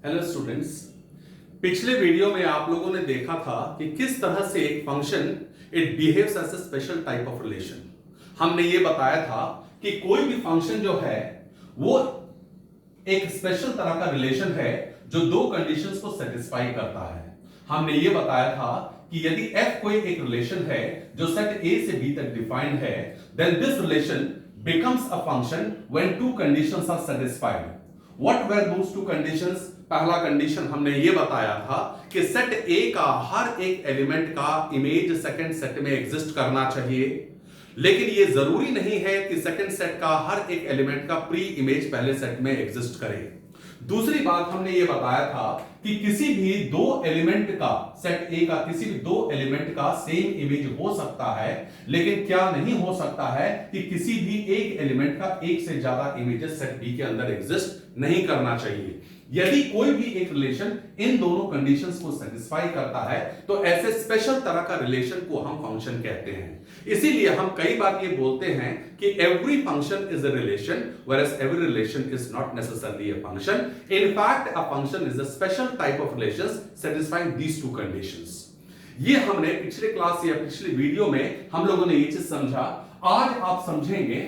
Hello students. पिछले video में आप लोगों ने देखा था कि किस तरह से एक function it behaves as a special type of relation. हमने ये बताया था कि कोई भी फंक्शन जो है वो एक स्पेशल तरह का रिलेशन है जो दो कंडीशंस को सेटिस्फाई करता है। हमने ये बताया था कि यदि f कोई एक रिलेशन है जो सेट a से b तक डिफाइंड है, then this relation becomes a function when two conditions are satisfied. What were those two conditions? पहला कंडीशन हमने ये बताया था कि सेट A का हर एक एलिमेंट का इमेज सेकंड सेट में एग्जिस्ट करना चाहिए, लेकिन ये जरूरी नहीं है कि सेकंड सेट का हर एक एलिमेंट का प्री इमेज पहले सेट में एग्जिस्ट करे। दूसरी बात हमने ये बताया था कि किसी भी दो एलिमेंट का सेट ए का किसी भी दो एलिमेंट का सेम इमेज हो सकता है, लेकिन क्या नहीं हो सकता है कि किसी भी एक एलिमेंट का एक से ज्यादा इमेजेस सेट बी के अंदर एग्जिस्ट नहीं करना चाहिए। यदि कोई भी एक रिलेशन इन दोनों कंडीशंस को सेटिस्फाई करता है तो ऐसे स्पेशल तरह का रिलेशन को हम फंक्शन कहते हैं। इसीलिए हम कई बार ये बोलते हैं कि every function is a relation, whereas every relation is not necessarily a function. In fact, a function is a special type of relations satisfying these two conditions. ये हमने पिछले क्लास या पिछले वीडियो में हम लोगों ने ये चीज समझा। आज आप समझेंगे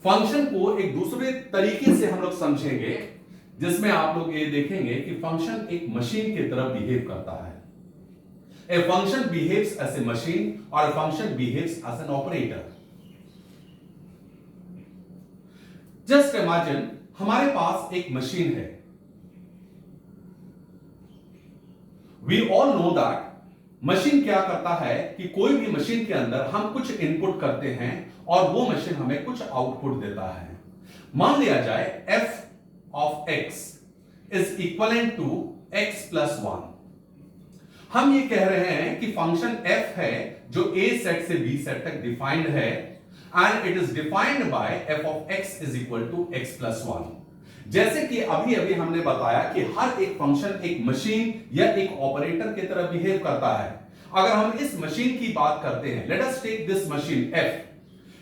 फंक्शन को एक दूसरे तरीके से हम लोग समझेंगे, जिसमें आप लोग ये देखेंगे कि फंक्शन एक मशीन की तरह बिहेव करता है। A function behaves as a machine or a function behaves as an operator. Just imagine हमारे पास एक मशीन है। We all know that machine क्या करता है कि कोई भी मशीन के अंदर हम कुछ इनपुट करते हैं और वो मशीन हमें कुछ आउटपुट देता है। मान लिया जाए f of x is equivalent to x plus 1। हम ये कह रहे हैं कि फंक्शन f है जो a सेट से b सेट तक डिफाइंड है and it is defined by f of x is equal to x plus 1। जैसे कि अभी अभी हमने बताया कि हर एक फंक्शन एक मशीन या एक ऑपरेटर की तरह बिहेव करता है। अगर हम इस मशीन की बात करते हैं, let us take this machine f,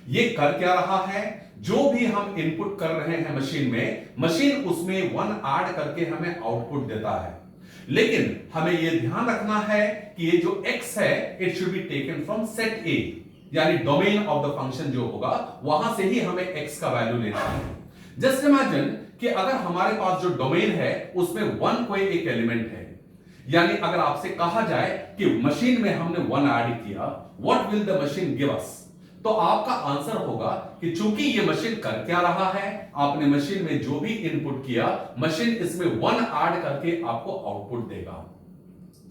ये कर क्या रहा है? जो भी हम इनपुट कर रहे हैं मशीन में, मशीन उसमें 1 ऐड करके हमें आउटपुट देता है। लेकिन हमें यह ध्यान रखना है कि ये जो x है it should be taken from set A, यानी डोमेन ऑफ द फंक्शन जो होगा वहां से ही हमें x का वैल्यू लेना है। जस्ट इमेजिन कि अगर हमारे पास जो डोमेन है उसमें 1 कोई एक एलिमेंट है, यानी अगर आपसे कहा जाए कि मशीन में हमने 1 ऐड किया, what will the machine give us? तो आपका आंसर होगा कि चूंकि ये मशीन कर क्या रहा है, आपने मशीन में जो भी इनपुट किया मशीन इसमें 1 ऐड करके आपको आउटपुट देगा।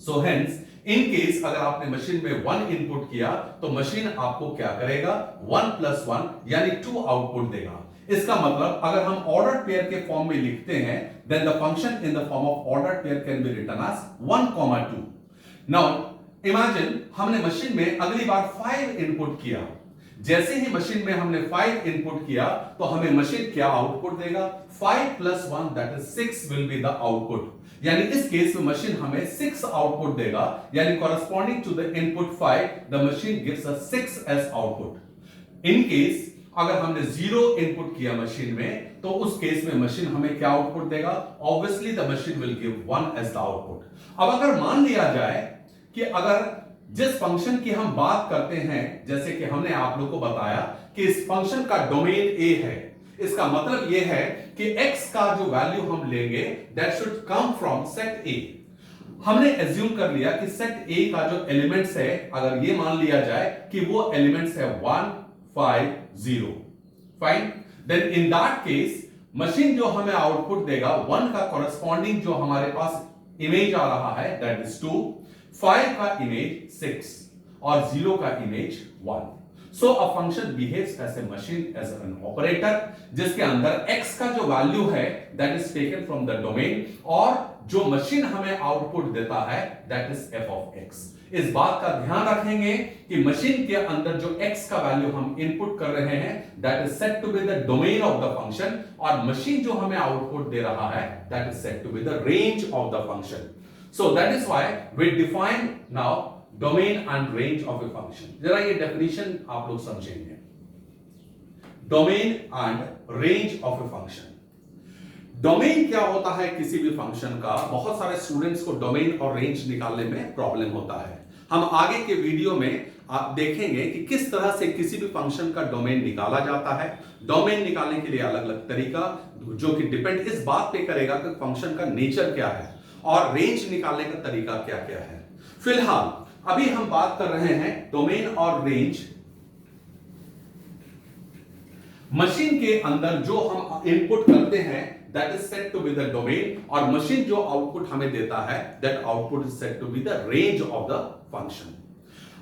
सो हेंस इन केस अगर आपने मशीन में 1 इनपुट किया तो मशीन आपको क्या करेगा? 1 plus 1 यानी 2 आउटपुट देगा। इसका मतलब अगर हम ऑर्डर्ड पेयर के फॉर्म में लिखते हैं, then the function in the form of ordered pair can be written as 1, 2। Now imagine हमने मशीन में अगली बार 5 इनपुट किया। जैसे ही मशीन में हमने 5 इनपुट किया तो हमें मशीन क्या आउटपुट देगा? 5 plus 1 that is 6 will be the output। यानी इस केस में मशीन हमें 6 आउटपुट देगा, यानी corresponding to the input 5 the machine gives us 6 as output। In case अगर हमने 0 इनपुट किया मशीन में तो उस केस में मशीन हमें क्या आउटपुट देगा? Obviously the machine will give 1 as the output। अब अगर मान लिया जाए कि अगर जिस फंक्शन की हम बात करते हैं, जैसे कि हमने आप लोगों को बताया कि इस फंक्शन का डोमेन A है, इसका मतलब यह है कि x का जो वैल्यू हम लेंगे that should come from set A। हमने एज्यूम कर लिया कि सेट A का जो एलिमेंट्स है, अगर ये मान लिया जाए कि वो एलिमेंट्स है 1, 5, 0, fine, then in that case machine जो हमें आउटपुट देगा 1 का कॉरेस्पॉन्डिंग जो हमारे पास इमेज आ रहा है दैट इज 2, 5 का इमेज 6 और 0 का image 1। So a function behaves as a machine as an operator, जिसके अंदर x का जो वैल्यू है that is taken from the domain और जो मशीन हमें आउटपुट देता है that is f of x। इस बात का ध्यान रखेंगे कि मशीन के अंदर जो x का वैल्यू हम इनपुट कर रहे हैं that is set to be the domain of the function, और मशीन जो हमें आउटपुट दे रहा है that is set to be the range of the function. So that is why we define now domain and range of a function। जरा ये definition आप लोग समझेंगे। Domain and range of a function। Domain क्या होता है किसी भी फंक्शन का? बहुत सारे स्टूडेंट्स को डोमेन और रेंज निकालने में प्रॉब्लम होता है। हम आगे के वीडियो में आप देखेंगे कि किस तरह से किसी भी फंक्शन का डोमेन निकाला जाता है। डोमेन निकालने के लिए अलग अलग तरीका, जो कि डिपेंड इस बात पे करेगा कि फंक्शन का नेचर क्या है और रेंज निकालने का तरीका क्या क्या है। फिलहाल अभी हम बात कर रहे हैं डोमेन और रेंज। मशीन के अंदर जो हम इनपुट करते हैं that is set to be the domain, और मशीन जो आउटपुट हमें देता है that output is set to be the range of the function.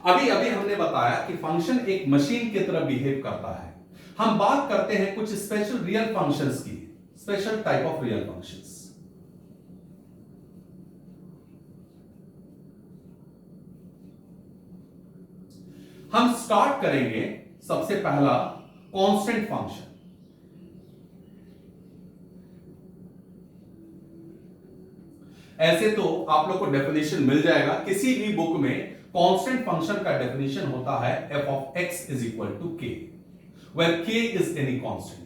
अभी अभी हमने बताया कि फंक्शन एक मशीन की तरह बिहेव करता है। हम बात करते हैं कुछ स्पेशल रियल फंक्शंस की, special type of real functions. हम स्टार्ट करेंगे सबसे पहला कांस्टेंट फंक्शन। ऐसे तो आप लोग को डेफिनेशन मिल जाएगा किसी भी बुक में। कांस्टेंट फंक्शन का डेफिनेशन होता है f of x is equal to k, where k is any constant।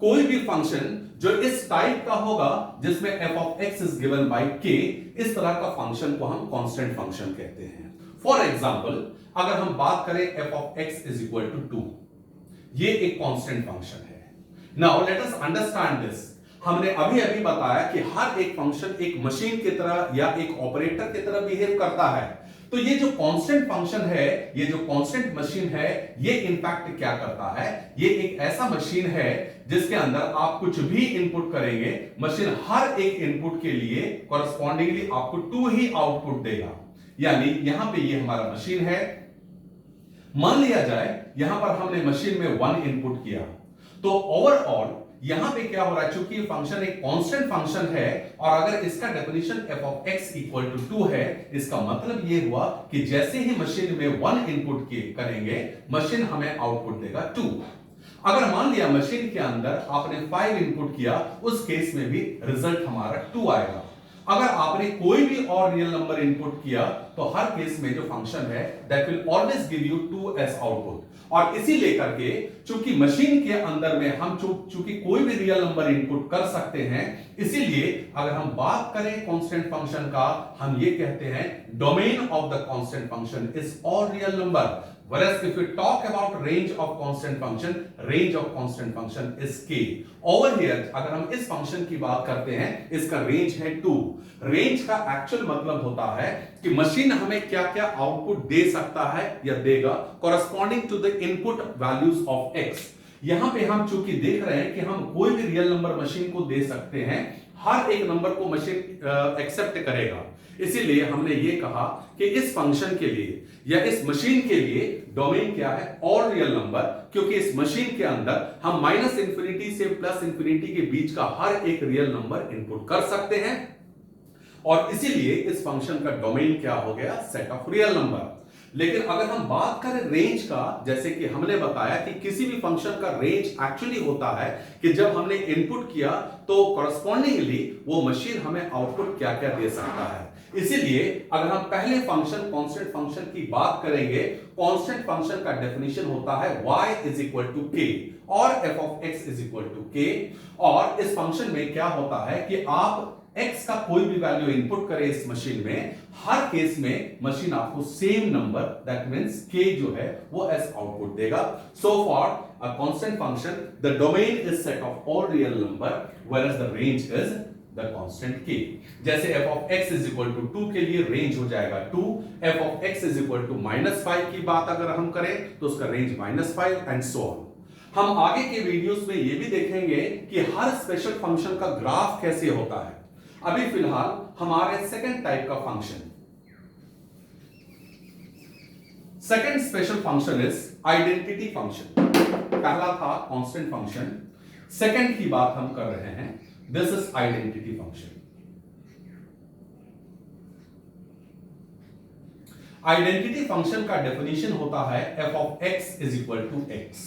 कोई भी फंक्शन जो इस टाइप का होगा जिसमें f of x is given by k, इस तरह का फंक्शन को हम कांस्टेंट फंक्शन कहते हैं। फॉर एग्जाम्पल अगर हम बात करें f of x is equal to 2, ये एक कांस्टेंट फंक्शन है। Now let us understand this. हमने अभी अभी बताया कि हर एक फंक्शन एक मशीन की तरह या एक ऑपरेटर की तरह बिहेव करता है। तो ये जो कांस्टेंट फंक्शन है, ये जो कांस्टेंट मशीन है, ये इनफैक्ट क्या करता है? ये एक ऐसा मशीन है जिसके अंदर आप कुछ भी इनपुट करेंगे, मशीन हर एक इनपुट के लिए कॉरस्पॉन्डिंगली आपको 2 ही आउटपुट देगा। यानी यहां पे ये हमारा मशीन है। मान लिया जाए यहां पर हमने मशीन में 1 इनपुट किया, तो ओवरऑल यहां पे क्या हो रहा है, चूंकि फंक्शन एक कांस्टेंट फंक्शन है और अगर इसका definition f of x equal to 2 है, इसका मतलब ये हुआ कि जैसे ही मशीन में 1 इनपुट करेंगे, मशीन हमें आउटपुट देगा 2। अगर मान लिया मशीन के अंदर आपने 5 इनपुट किया, उस केस में भी रिजल्ट हमारा 2 आएगा। अगर आपने कोई भी और रियल नंबर इनपुट किया तो हर केस में जो फंक्शन है that will always give you 2 as output. और इसी लेकर के चूंकि मशीन के अंदर में हम चूंकि कोई भी रियल नंबर इनपुट कर सकते हैं, इसीलिए अगर हम बात करें कांस्टेंट फंक्शन का, हम ये कहते हैं domain of the constant function is all real number. Whereas if we talk about range of constant function, range of constant function is k. Over here अगर हम इस फंक्शन की बात करते हैं, इसका रेंज है 2। रेंज का एक्चुअल मतलब होता है कि मशीन हमें क्या क्या आउटपुट दे सकता है या देगा corresponding to the input values of x। यहां पे हम चूंकि देख रहे हैं कि हम कोई भी रियल नंबर मशीन को दे सकते हैं, हर एक नंबर को मशीन एक्सेप्ट करेगा। इसीलिए हमने ये कहा कि इस फंक्शन के लिए या इस मशीन के लिए डोमेन क्या है? ऑल रियल नंबर, क्योंकि इस मशीन के अंदर हम -इंफिनिटी से +इंफिनिटी के बीच का हर एक रियल नंबर इनपुट कर सकते हैं, और इसीलिए इस फंक्शन का डोमेन क्या हो गया? Set of real number. लेकिन अगर हम बात करें रेंज का, जैसे कि हमने बताया कि किसी भी फंक्शन का रेंज एक्चुअली होता है कि जब हमने इनपुट किया तो कॉरस्पॉन्डिंगली वो मशीन हमें आउटपुट क्या क्या दे सकता है। इसीलिए अगर हम पहले फंक्शन कांस्टेंट फंक्शन की बात करेंगे, कांस्टेंट फंक्शन का डेफिनेशन होता है y is equal to k और f of x is equal to k। और इस फंक्शन में क्या होता है कि आप x का कोई भी वैल्यू इनपुट करें इस मशीन में, हर केस में मशीन आपको same number that means k जो है वो एज आउटपुट देगा। So for a constant function the domain is set of all real number whereas the range is the constant k। जैसे f of x is equal to 2 के लिए range हो जाएगा 2, f of x is equal to -5 की बात अगर हम करें तो उसका रेंज -5 एंड सो ऑन। हम आगे के वीडियोस में ये भी देखेंगे कि हर स्पेशल फंक्शन का ग्राफ कैसे होता है। अभी फिलहाल हमारे सेकंड टाइप का function, second special function is identity function. पहला था कांस्टेंट फंक्शन, सेकंड की बात हम कर रहे हैं, this is identity function. Identity function का डेफिनेशन होता है f of x is equal to x।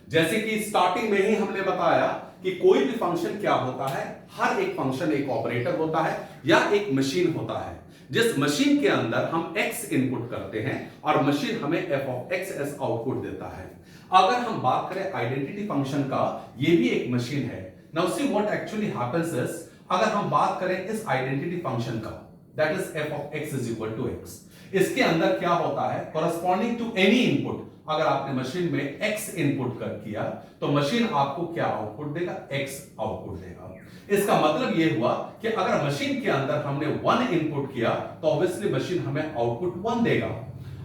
जैसे कि स्टार्टिंग में ही हमने बताया कि कोई भी फंक्शन क्या होता है, हर एक फंक्शन एक ऑपरेटर होता है या एक मशीन होता है, जिस मशीन के अंदर हम x इनपुट करते हैं और मशीन हमें f of x S output देता है। अगर हम बात करें आइडेंटिटी फंक्शन का, ये भी एक मशीन है now see what actually happens is, अगर हम बात करें इस आइडेंटिटी फंक्शन का, that is f of x is equal to x, इसके अंदर क्या होता है, कॉरस्पॉन्डिंग टू एनी इनपुट, अगर आपने मशीन में x इनपुट कर किया तो मशीन आपको क्या आउटपुट देगा, x आउटपुट देगा। इसका मतलब यह हुआ कि अगर मशीन के अंदर हमने 1 इनपुट किया तो ऑब्वियसली मशीन हमें आउटपुट 1 देगा।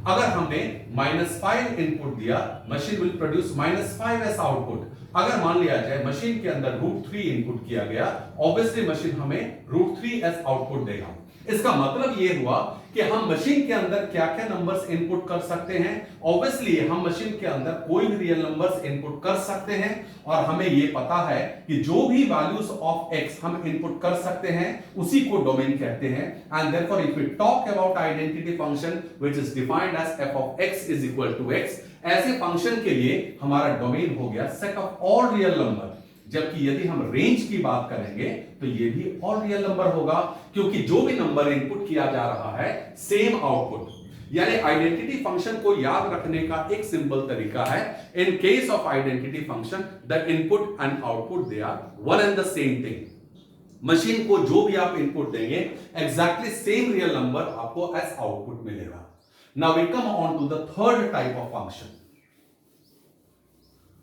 अगर हमने -5 इनपुट दिया, machine will produce -5 S output. अगर मान लिया जाए मशीन के अंदर √3 इनपुट किया गया, ऑब्वियसली मशीन हमें √3 एस आउटपुट देगा। इसका मतलब यह हुआ कि हम मशीन के अंदर क्या क्या नंबर्स इनपुट कर सकते हैं, ऑब्वियसली हम मशीन के अंदर कोई भी रियल नंबर्स इनपुट कर सकते हैं, और हमें यह पता है कि जो भी वैल्यूज ऑफ x हम इनपुट कर सकते हैं उसी को डोमेन कहते हैं। And therefore if we talk about identity function which is defined as f of x is equal to x, ऐसे फंक्शन के लिए हमारा डोमेन हो गया set of all real number. जबकि यदि हम रेंज की बात करेंगे तो ये भी ऑल रियल नंबर होगा, क्योंकि जो भी नंबर इनपुट किया जा रहा है सेम आउटपुट। यानी आइडेंटिटी फंक्शन को याद रखने का एक सिंपल तरीका है, in case of identity function the input and output they are one and the same thing. Machine को जो भी आप इनपुट देंगे एग्जैक्टली सेम रियल नंबर आपको एज आउटपुट मिलेगा। Now we come on to the third type of function.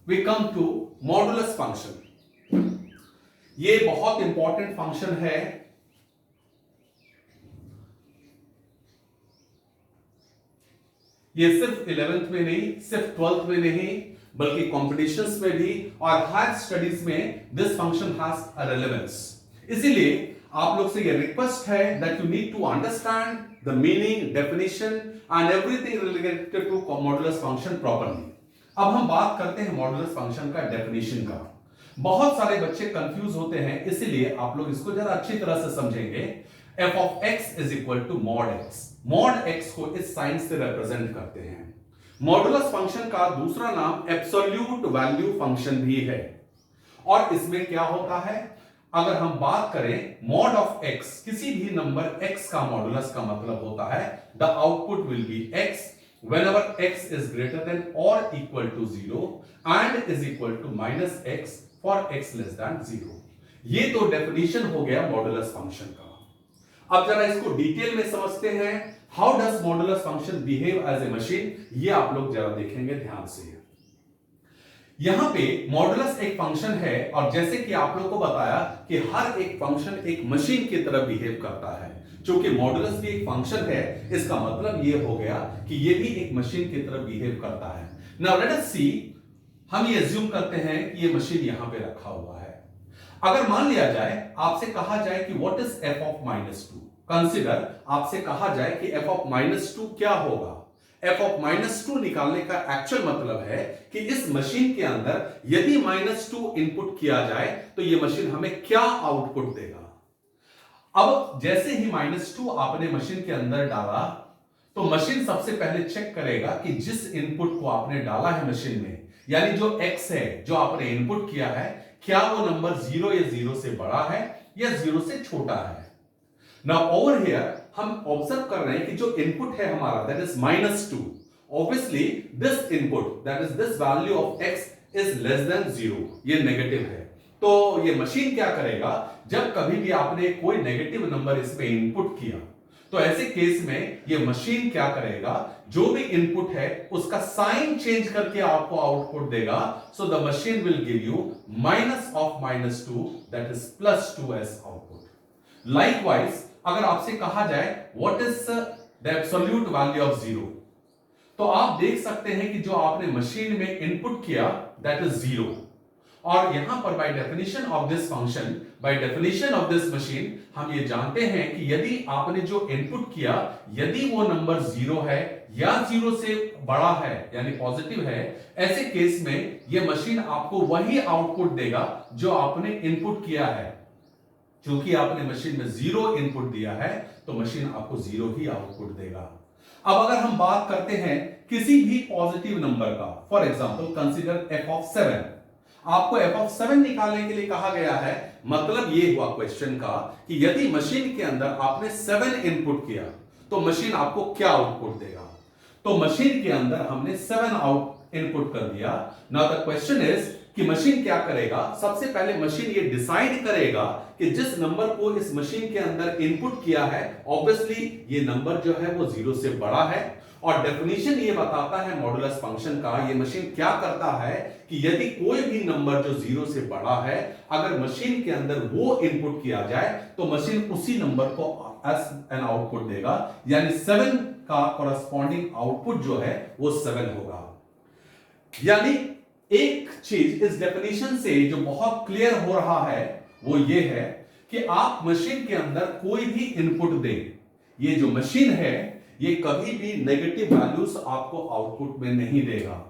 We come to modulus function. ये बहुत important function है। ये सिर्फ 11th में नहीं, सिर्फ 12th में नहीं, बल्कि कॉम्पिटिशंस में भी और हायर स्टडीज में this function has a relevance. इसीलिए आप लोग से ये रिक्वेस्ट है that you need to understand the meaning, definition and everything related to modulus function properly. अब हम बात करते हैं मॉडुलस फंक्शन का डेफिनेशन का। बहुत सारे बच्चे कंफ्यूज होते हैं, इसलिए आप लोग इसको जरा अच्छी तरह से समझेंगे। f of x is equal to mod x, mod x को इस साइन से रिप्रेजेंट करते हैं। मॉडुलस फंक्शन का दूसरा नाम एब्सोल्यूट वैल्यू फंक्शन भी है। और इसमें क्या होता है, अगर हम बात करें mod of x, किसी भी नंबर x का मॉडुलस का मतलब होता है the output will be x whenever x is greater than or equal to 0 and is equal to -x for x less than 0। ये तो डेफिनेशन हो गया मॉडुलस फंक्शन का। अब जरा इसको डिटेल में समझते हैं। How does modulus function behave as a machine, ये आप लोग जरा देखेंगे ध्यान से। यहां पे मॉडुलस एक फंक्शन है, और जैसे कि आप लोगों को बताया कि हर एक फंक्शन एक मशीन की तरह बिहेव करता है। क्योंकि मॉडुलस भी एक फंक्शन है, इसका मतलब ये हो गया कि ये भी एक मशीन की तरह बिहेव करता है। नाउ लेट अस सी, हम ये अज्यूम करते हैं कि ये मशीन यहां पे रखा हुआ है। अगर मान लिया जाए, आपसे कहा जाए कि what is f of -2, consider आपसे कहा जाए कि f of -2 क्या होगा। f of -2 निकालने का एक्चुअल मतलब है कि इस मशीन के अंदर यदि -2 इनपुट किया जाए तो ये मशीन हमें क्या आउटपुट देगा। अब जैसे ही -2 आपने मशीन के अंदर डाला तो मशीन सबसे पहले चेक करेगा कि जिस इनपुट को आपने डाला है मशीन में, यानी जो x है जो आपने इनपुट किया है, क्या वो नंबर 0 या 0 से बड़ा है या 0 से छोटा है। नाउ ओवर हियर हम ऑब्जर्व कर रहे हैं कि जो इनपुट है हमारा that is -2, obviously this input that is this value of x is less than 0, ये नेगेटिव है। तो ये मशीन क्या करेगा, जब कभी भी आपने कोई नेगेटिव नंबर इसमें इनपुट किया तो ऐसे केस में ये मशीन क्या करेगा, जो भी इनपुट है उसका साइन चेंज करके आपको आउटपुट देगा। So the machine will give you -2 that is +2 S output. Likewise अगर आपसे कहा जाए what is the absolute value of 0, तो आप देख सकते हैं कि जो आपने मशीन में इनपुट किया दैट इज 0। और यहां पर by definition of this function, by definition of this machine, हम ये जानते हैं कि यदि आपने जो इनपुट किया यदि वो नंबर 0 है या 0 से बड़ा है यानी पॉजिटिव है, ऐसे केस में ये मशीन आपको वही आउटपुट देगा जो आपने इनपुट किया है। क्योंकि आपने मशीन में 0 इनपुट दिया है तो मशीन आपको 0 ही आउटपुट देगा। अब अगर हम बात करते हैं किसी भी पॉजिटिव नंबर का, for example consider f of 7, आपको f of 7 निकालने के लिए कहा गया है। मतलब ये हुआ क्वेश्चन का कि यदि मशीन के अंदर आपने 7 इनपुट किया तो मशीन आपको क्या आउटपुट देगा। तो मशीन के अंदर हमने 7 आउट इनपुट कर दिया। नाउ द क्वेश्चन इज कि मशीन क्या करेगा। सबसे पहले मशीन ये डिसाइड करेगा कि जिस नंबर को इस मशीन के अंदर इनपुट किया है ऑब्वियसली ये नंबर जो है वो 0 से बड़ा है। और डेफिनेशन ये बताता है मॉडुलस फंक्शन का, ये मशीन क्या करता है कि यदि कोई भी नंबर जो 0 से बड़ा है अगर मशीन के अंदर वो इनपुट किया जाए तो मशीन उसी नंबर को एज एन आउटपुट देगा, यानी 7 का कॉरस्पॉन्डिंग आउटपुट जो है वो 7 होगा। यानी एक चीज इस डेफिनेशन से जो बहुत क्लियर हो रहा है वो ये है कि आप मशीन के अंदर कोई भी इनपुट दें, ये जो मशीन है ये कभी भी नेगेटिव वैल्यूज आपको आउटपुट में नहीं देगा।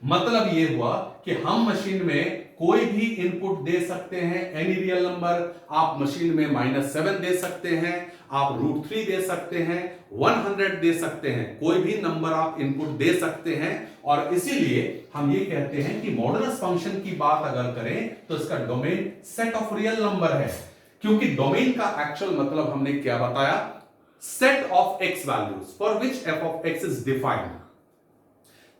मतलब ये हुआ कि हम मशीन में कोई भी इनपुट दे सकते हैं, एनी रियल नंबर। आप मशीन में -7 दे सकते हैं, आप √3 दे सकते हैं, 100 दे सकते हैं, कोई भी नंबर आप इनपुट दे सकते हैं। और इसीलिए हम ये कहते हैं कि मॉडुलस फंक्शन की बात अगर करें तो इसका domain set of real number है, क्योंकि डोमेन का एक्चुअल मतलब हमने क्या बताया, set of x values for which F of x is defined.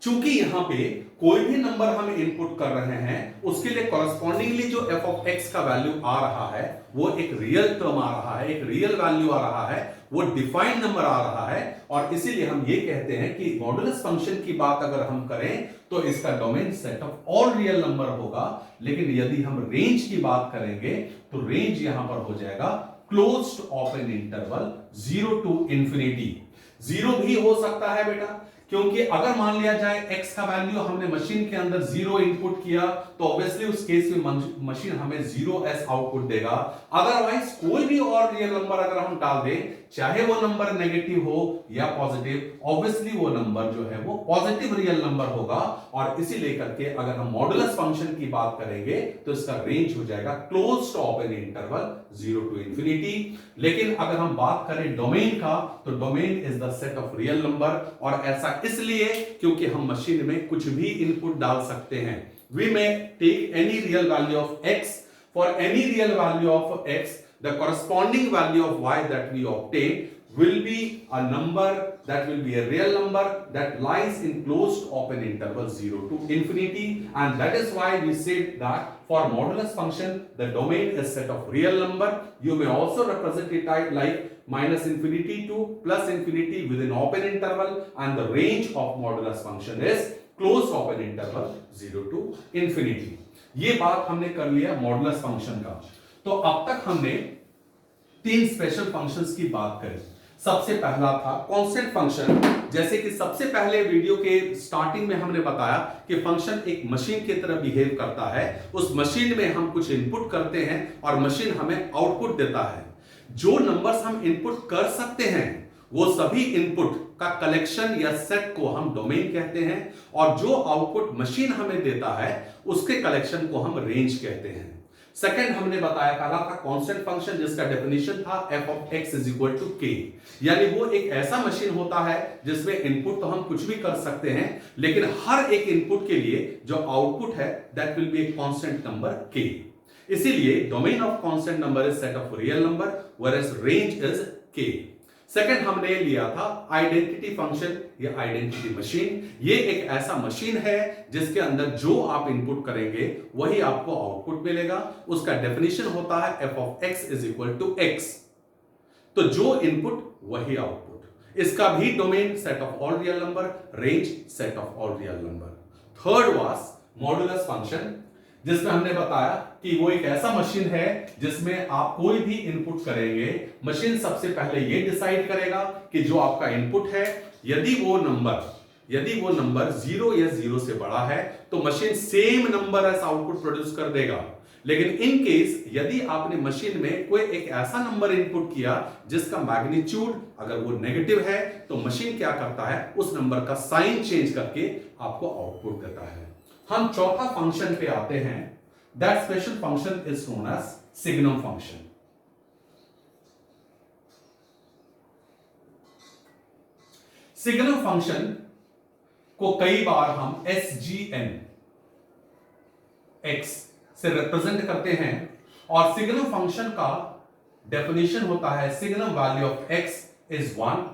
चूंकि यहां पे कोई भी नंबर हम इनपुट कर रहे हैं उसके लिए कॉरस्पॉन्डिंगली जो एफ ऑफ एक्स का वैल्यू आ रहा है वो एक रियल टर्म आ रहा है, एक रियल वैल्यू आ रहा है, वो डिफाइंड नंबर आ रहा है। और इसीलिए हम ये कहते हैं कि मॉडुलस फंक्शन की बात अगर हम करें तो इसका domain set of all real number होगा। लेकिन यदि हम रेंज की बात करेंगे तो रेंज यहां पर हो जाएगा closed open interval 0 to infinity. 0 भी हो सकता है बेटा, क्योंकि अगर मान लिया जाए x का वैल्यू हमने मशीन के अंदर 0 इनपुट किया तो ऑब्वियसली उस केस में मशीन हमें 0s आउटपुट देगा। अदरवाइज कोई भी और रियल नंबर अगर हम डाल दें, चाहे वो नंबर नेगेटिव हो या पॉजिटिव, ऑब्वियसली वो नंबर जो है वो पॉजिटिव रियल नंबर होगा। और इसी लेकर के अगर हम मॉडुलस फंक्शन की बात करेंगे तो इसका रेंज हो जाएगा closed open interval 0 to infinity. लेकिन अगर हम बात करें डोमेन का तो domain is the set of real number, और ऐसा इसलिए क्योंकि हम मशीन में कुछ भी इनपुट डाल सकते हैं। We may take any real value of x, for any real value of x the corresponding value of y that we obtain will be a number that will be a real number that lies in closed open interval 0 to infinity. And that is why we said that for modulus function the domain is set of real number. You may also represent it like -infinity to +infinity within open interval, and the range of modulus function is closed open interval 0 to infinity. ये बात हमने कर लिया modulus function का। तो अब तक हमने 3 स्पेशल फंक्शंस की बात करी। सबसे पहला था कांस्टेंट फंक्शन। जैसे कि सबसे पहले वीडियो के स्टार्टिंग में हमने बताया कि फंक्शन एक मशीन की तरह बिहेव करता है। उस मशीन में हम कुछ इनपुट करते हैं और मशीन हमें आउटपुट देता है। जो नंबर्स हम इनपुट कर सकते हैं वो सभी इनपुट का कलेक्शन या सेट को हम डोमेन कहते हैं, और जो आउटपुट मशीन हमें देता है उसके कलेक्शन को हम रेंज कहते हैं। सेकंड हमने बताया पहला था कांस्टेंट फंक्शन, जिसका डेफिनेशन था f of x is equal to k, यानी वो एक ऐसा मशीन होता है जिसमें इनपुट तो हम कुछ भी कर सकते हैं लेकिन हर एक इनपुट के लिए जो आउटपुट है that will be a constant number k। इसीलिए domain of constant number is set of real number whereas range is k। Second हमने लिया था आइडेंटिटी फंक्शन या आइडेंटिटी मशीन। ये एक ऐसा मशीन है जिसके अंदर जो आप इनपुट करेंगे वही आपको आउटपुट मिलेगा। उसका डेफिनेशन होता है f of x is equal to x, तो जो इनपुट वही आउटपुट। इसका भी domain set of all real number, range set of all real number. Third was modulus function, जिसमें हमने बताया कि वो एक ऐसा मशीन है जिसमें आप कोई भी इनपुट करेंगे, मशीन सबसे पहले ये डिसाइड करेगा कि जो आपका इनपुट है यदि वो नंबर 0 या 0 से बड़ा है तो machine same number as output produce कर देगा। लेकिन इन केस यदि आपने मशीन में कोई एक ऐसा नंबर इनपुट किया जिसका मैग्नीट्यूड अगर वो नेगेटिव है तो मशीन क्या करता है, उस नंबर का साइन चेंज करके आपको आउटपुट देता है। हम चौथा फंक्शन पे आते हैं। That special function is known as signum function. Signum function को कई बार हम SGN x से रिप्रेजेंट करते हैं, और सिग्नम फंक्शन का डेफिनेशन होता है signum value of x is 1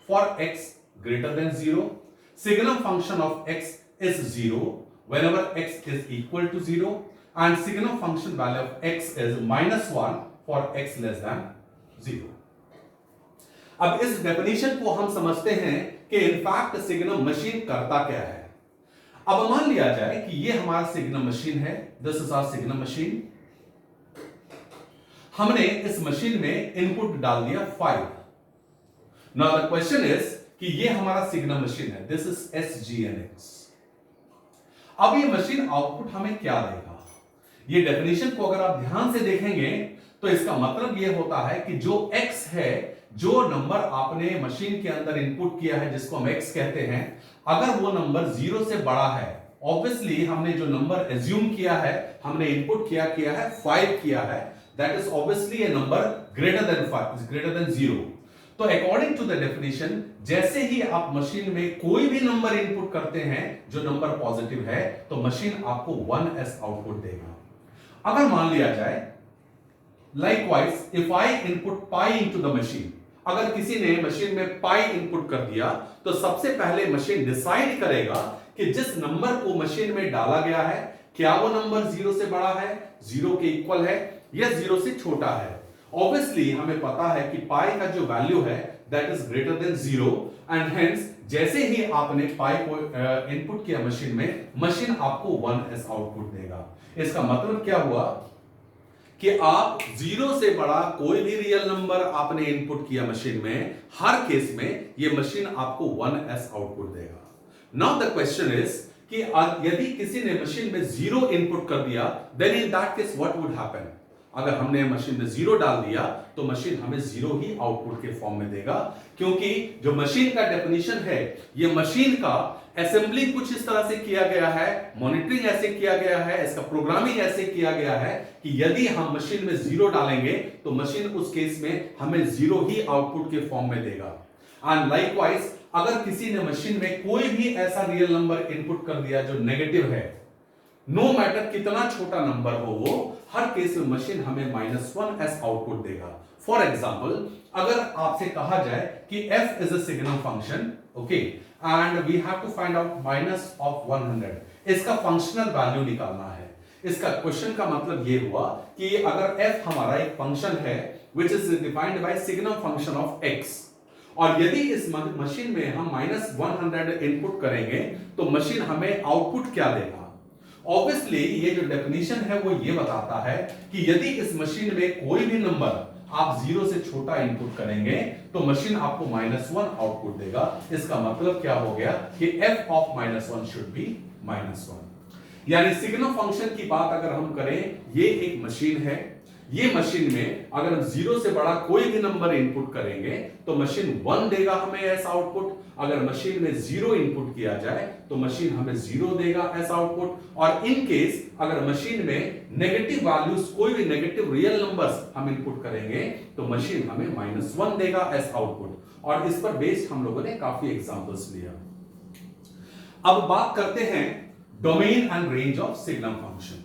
for x greater than 0, signum function of x is 0 whenever x is equal to 0 and signum function value of x is -1 for x less than 0. अब इस definition को हम समझते हैं कि in fact signum machine करता क्या है। अब मान लिया जाए कि ये हमारा सिग्नम मशीन है, this is our signum machine. हमने इस मशीन में इनपुट डाल दिया 5। नाउ द क्वेश्चन इज कि ये हमारा सिग्नम मशीन है, दिस इज SGNX। अब ये मशीन आउटपुट हमें क्या देगा? ये डेफिनेशन को अगर आप ध्यान से देखेंगे तो इसका मतलब ये होता है कि जो x है, जो नंबर आपने मशीन के अंदर इनपुट किया है जिसको हम x कहते हैं, अगर वो नंबर 0 से बड़ा है, ऑब्वियसली हमने जो नंबर एज्यूम किया है, हमने इनपुट किया है 5 किया है, that is obviously A number greater than 5, greater than 0। तो अकॉर्डिंग टू द डेफिनेशन, जैसे ही आप मशीन में कोई भी नंबर इनपुट करते हैं जो नंबर पॉजिटिव है, तो मशीन आपको 1s आउटपुट देगा। अगर मान लिया जाए likewise if I input pi into the machine, अगर किसी ने मशीन में पाई इनपुट कर दिया तो सबसे पहले मशीन डिसाइड करेगा कि जिस नंबर को मशीन में डाला गया है, क्या वो नंबर 0 से बड़ा है, 0 के इक्वल है, या 0 से छोटा है। ऑब्वियसली हमें पता है कि पाई का जो वैल्यू है that is greater than 0 and hence जैसे ही आपने पाई को इनपुट किया मशीन में, मशीन आपको 1s आउटपुट देगा। इसका मतलब क्या हुआ कि आप 0 से बड़ा कोई भी रियल नंबर आपने इनपुट किया मशीन में, हर केस में ये मशीन आपको 1s आउटपुट देगा। नाउ द क्वेश्चन इज कि यदि किसी ने मशीन में 0 इनपुट कर दिया, then in that case what would happen? अगर हमने मशीन में 0 डाल दिया तो मशीन हमें 0 ही आउटपुट के फॉर्म में देगा, क्योंकि जो मशीन का डेफिनेशन है, ये मशीन का असेंबली कुछ इस तरह से किया गया है, मॉनिटरिंग ऐसे किया गया है, इसका प्रोग्रामिंग ऐसे किया गया है कि यदि हम मशीन में 0 डालेंगे तो मशीन उस केस में हमें 0 ही आउटपुट के फॉर्म में देगा। एंड लाइकवाइज अगर किसी ने मशीन में कोई भी ऐसा रियल नंबर इनपुट कर दिया जो नेगेटिव है, नो मैटर कितना छोटा नंबर हो वो, हर केस में मशीन हमें -1s आउटपुट देगा। फॉर एग्जाम्पल, अगर आपसे कहा जाए कि f is a signum function, okay, and we have to find out -100, इसका फंक्शनल वैल्यू निकालना है। इसका क्वेश्चन का मतलब ये हुआ कि अगर f हमारा एक फंक्शन है which is defined by signum function of x, और यदि इस मशीन में हम -100 इनपुट करेंगे तो मशीन हमें आउटपुट क्या देगा? ऑब्वियसली ये जो डेफिनेशन है वो ये बताता है कि यदि इस मशीन में कोई भी नंबर आप 0 से छोटा इनपुट करेंगे तो मशीन आपको -1 आउटपुट देगा। इसका मतलब क्या हो गया कि f ऑफ -1 शुड बी -1। यानी सिग्नम फंक्शन की बात अगर हम करें, ये एक मशीन है, ये मशीन में अगर हम 0 से बड़ा कोई भी नंबर इनपुट करेंगे तो मशीन 1 देगा हमें एस आउटपुट। अगर मशीन में 0 इनपुट किया जाए तो मशीन हमें 0 देगा एस आउटपुट। और इन केस अगर मशीन में नेगेटिव वैल्यूज, कोई भी नेगेटिव रियल नंबर्स हम इनपुट करेंगे तो मशीन हमें -1 देगा एस आउटपुट। और इस पर बेस्ड हम लोगों ने काफी एग्जांपल्स लिया। अब बात करते हैं domain and range of signum function.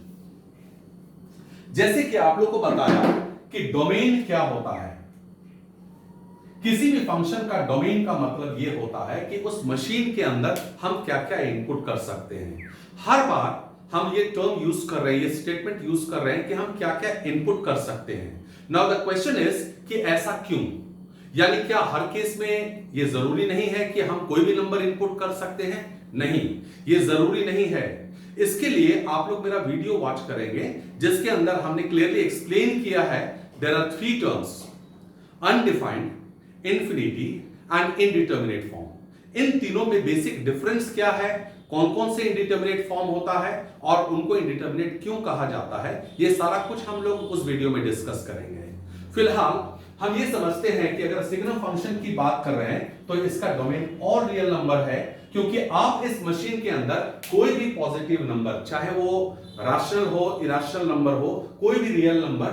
जैसे कि आप लोग को बताया कि डोमेन क्या होता है। किसी भी फंक्शन का डोमेन का मतलब यह होता है कि उस मशीन के अंदर हम क्या क्या इनपुट कर सकते हैं। हर बार हम ये टर्म यूज कर रहे हैं, ये स्टेटमेंट यूज कर रहे हैं कि हम क्या क्या इनपुट कर सकते हैं। नाउ द क्वेश्चन इज कि ऐसा क्यों? यानी क्या हर केस में ये जरूरी नहीं है कि हम कोई भी नंबर इनपुट कर सकते हैं? नहीं, ये जरूरी नहीं है। इसके लिए आप लोग मेरा वीडियो वॉच करेंगे जिसके अंदर हमने क्लियरली एक्सप्लेन किया है there are 3 terms, undefined, infinity and indeterminate form. इन तीनों में बेसिक डिफरेंस क्या है, कौन कौन से इनडिटर्मिनेट फॉर्म होता है और उनको इनडिटर्मिनेट क्यों कहा जाता है, ये सारा कुछ हम लोग उस वीडियो में डिस्कस करेंगे। फिलहाल हम ये समझते हैं कि अगर सिग्नम फंक्शन की बात कर रहे हैं तो इसका डोमेन और रियल नंबर है, क्योंकि आप इस मशीन के अंदर कोई भी पॉजिटिव नंबर, चाहे वो रैशनल हो, इरेशनल नंबर हो, कोई भी रियल नंबर,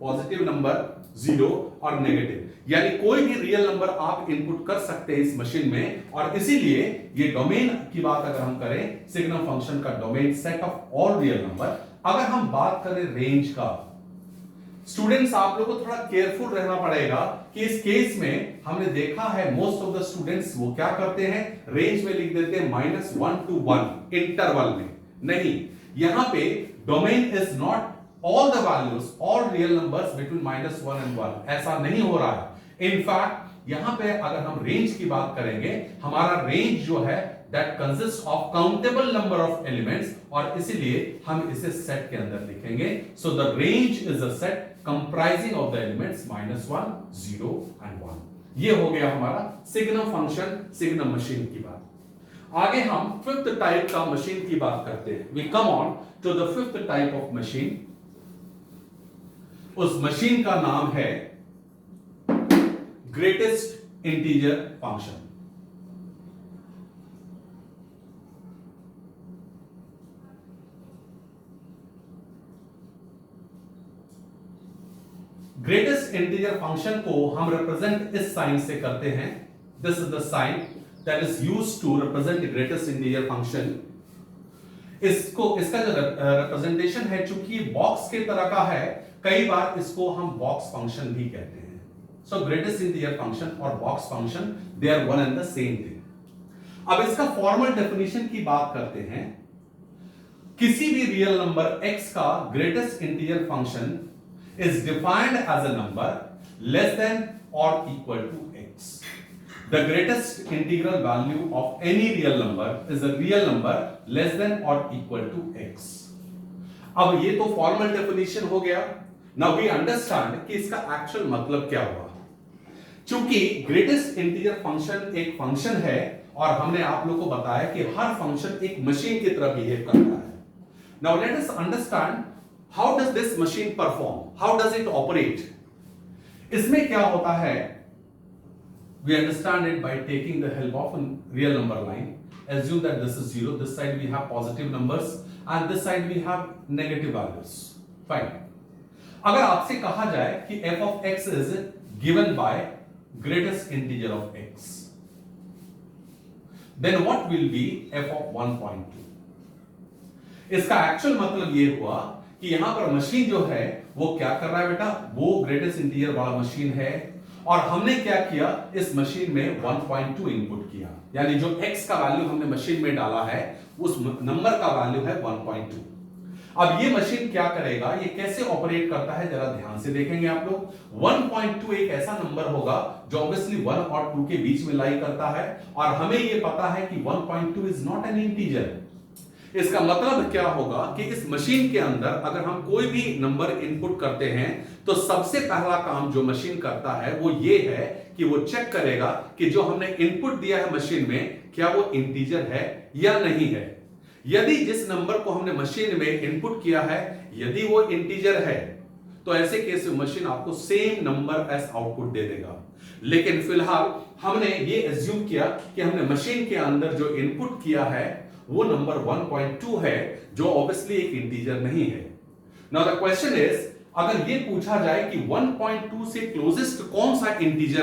पॉजिटिव नंबर, 0 और नेगेटिव, यानी कोई भी रियल नंबर आप इनपुट कर सकते हैं इस मशीन में। और इसीलिए ये डोमेन की बात अगर हम करें, सिग्नम फंक्शन का domain set of all real number. अगर हम बात करें रेंज का, स्टूडेंट्स आप लोगों को थोड़ा केयरफुल रहना पड़ेगा कि इस केस में हमने देखा है मोस्ट ऑफ द स्टूडेंट्स वो क्या करते हैं, रेंज में लिख देते हैं -1 to 1 इंटरवल में, नहीं, यहां पे domain is not all the values all real numbers between -1 and 1, ऐसा नहीं हो रहा है। इनफैक्ट यहां पे अगर हम रेंज की बात करेंगे, हमारा रेंज जो है that consist of countable number of elements, और इसीलिए हम इसे सेट के अंदर लिखेंगे। So the range is a set comprising of the elements -1, 0 and 1। ये हो गया हमारा सिग्नम फंक्शन, सिग्नम मशीन की बात। आगे हम फिफ्थ टाइप का मशीन की बात करते हैं। We come on to the fifth type of machine. उस मशीन का नाम है greatest integer function. Greatest integer function को हम रिप्रेजेंट इस साइन से करते हैं। This is the sign that is used to represent greatest integer function. इसका जो रिप्रेजेंटेशन है, चूंकि बॉक्स के तरह का है, कई बार इसको हम बॉक्स फंक्शन भी कहते हैं। सो ग्रेटेस्ट इंटीजर फंक्शन और box function they are one and the same thing. अब इसका फॉर्मल डेफिनेशन की बात करते हैं। किसी भी रियल नंबर x का greatest integer function is defined as a number less than or equal to x. The greatest integral value of any real number is a real number less than or equal to x. अब ये तो formal definition हो गया। Now we understand कि इसका actual मतलब क्या हुआ। चूंकि ग्रेटेस्ट इंटीजर फंक्शन एक फंक्शन है, और हमने आप लोगों को बताया कि हर फंक्शन एक मशीन की तरह बिहेव करता है। Now let us understand how does this machine perform, how does it operate। इसमें क्या होता है, we understand it by taking the help of a real number line। assume that this is 0, this side we have positive numbers and this side we have negative values। fine। अगर आपसे कहा जाए कि f of x is given by greatest integer of x, then what will be f of 1.2। इसका actual मतलब ये हुआ कि यहां पर मशीन जो है वो क्या कर रहा है बेटा, वो ग्रेटेस्ट इंटीजर वाला मशीन है, और हमने क्या किया, इस मशीन में 1.2 इनपुट किया, यानी जो x का वैल्यू हमने मशीन में डाला है उस नंबर का वैल्यू है 1.2। अब ये मशीन क्या करेगा, ये कैसे ऑपरेट करता है, जरा ध्यान से देखेंगे आप लोग। 1.2 एक ऐसा नंबर होगा जो ऑब्वियसली 1 और 2 के बीच में लाई करता है, और हमें ये पता है कि 1.2 इज नॉट एन इंटीजर। इसका मतलब क्या होगा कि इस मशीन के अंदर अगर हम कोई भी नंबर इनपुट करते हैं, तो सबसे पहला काम जो मशीन करता है वो ये है कि वो चेक करेगा कि जो हमने इनपुट दिया है मशीन में, क्या वो इंटीजर है या नहीं है। यदि जिस नंबर को हमने मशीन में इनपुट किया है यदि वो इंटीजर है, तो ऐसे केस में मशीन आपको सेम नंबर एज आउटपुट दे देगा। लेकिन फिलहाल हमने ये एज्यूम किया कि हमने मशीन के अंदर जो इनपुट किया है वो नंबर 1.2 है, जो ऑब्वियसली एक इंटीजर नहीं है। नाउ द क्वेश्चन इज, अगर ये पूछा जाए कि 1.2 से क्लोजेस्ट कौन सा इंटीजर